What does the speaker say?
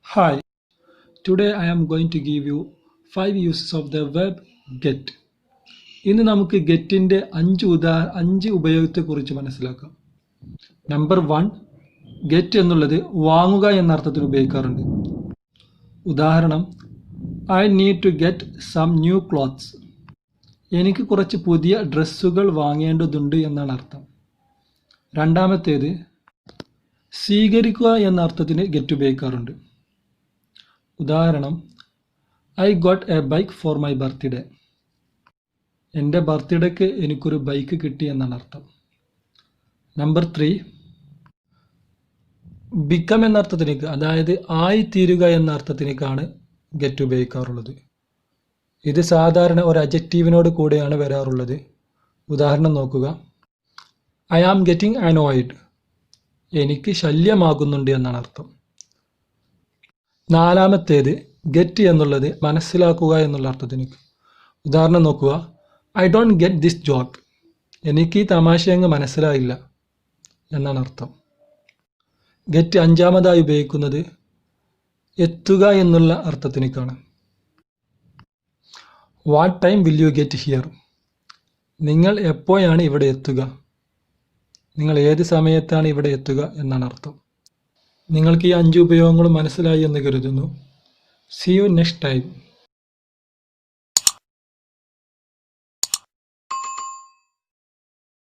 Hi, today I am going to give you 5 uses of the verb get. ഇന്ന് നമുക്ക് ഗെറ്റിൻ്റെ അഞ്ച് ഉപയോഗത്തെക്കുറിച്ച് മനസ്സിലാക്കാം. നമ്പർ 1, ഗെറ്റ് എന്നുള്ളത് വാങ്ങുക എന്ന അർത്ഥത്തിൽ ഉപയോഗിക്കാറുണ്ട്. ഉദാഹരണം, I need to get some new clothes. എനിക്ക് കുറച്ച് പുതിയ ഡ്രസ്സുകൾ വാങ്ങേണ്ടതുണ്ട് എന്നാണ് അർത്ഥം. രണ്ടാമത്തേത്, സ്വീകരിക്കുക എന്ന അർത്ഥത്തിന് ഗെറ്റ് ഉപയോഗിക്കാറുണ്ട്. ഉദാഹരണം, I got A bike for my birthday. എൻ്റെ ബർത്ത്ഡേക്ക് എനിക്കൊരു ബൈക്ക് കിട്ടി എന്നാണ് അർത്ഥം. നമ്പർ 3, ബിക്കം എന്ന അർത്ഥത്തിലേക്ക്, അതായത് ആയിത്തീരുക എന്ന അർത്ഥത്തിലേക്കാണ് ഗെറ്റ് ഉപയോഗിക്കാറുള്ളത്. ഇത് സാധാരണ ഒരു അഡ്ജക്റ്റീവിനോട് കൂടെയാണ് വരാറുള്ളത്. ഉദാഹരണം നോക്കുക, ഐ ആം ഗെറ്റിംഗ് അനോയിഡ്. എനിക്ക് ശല്യമാകുന്നുണ്ട് എന്നാണ് അർത്ഥം. നാലാമത്തേത്, ഗെറ്റ് എന്നുള്ളത് മനസ്സിലാക്കുക എന്നുള്ള അർത്ഥത്തിലേക്ക്. ഉദാഹരണം നോക്കുക, I don't get this joke. എനിക്ക് ഈ തമാശയങ്ങ് മനസ്സിലായില്ല എന്നാണ് അർത്ഥം. ഗെറ്റ് അഞ്ചാമതായി ഉപയോഗിക്കുന്നത് എത്തുക എന്നുള്ള അർത്ഥത്തിലേക്കാണ്. What time will you get here? നിങ്ങൾ എപ്പോഴാണ് ഇവിടെ എത്തുക? നിങ്ങൾ ഏത് സമയത്താണ് ഇവിടെ എത്തുക എന്നാണ് അർത്ഥം. നിങ്ങൾക്ക് ഈ 5 ഉപയോഗങ്ങളും മനസ്സിലായി എന്ന് കരുതുന്നു. See you next time.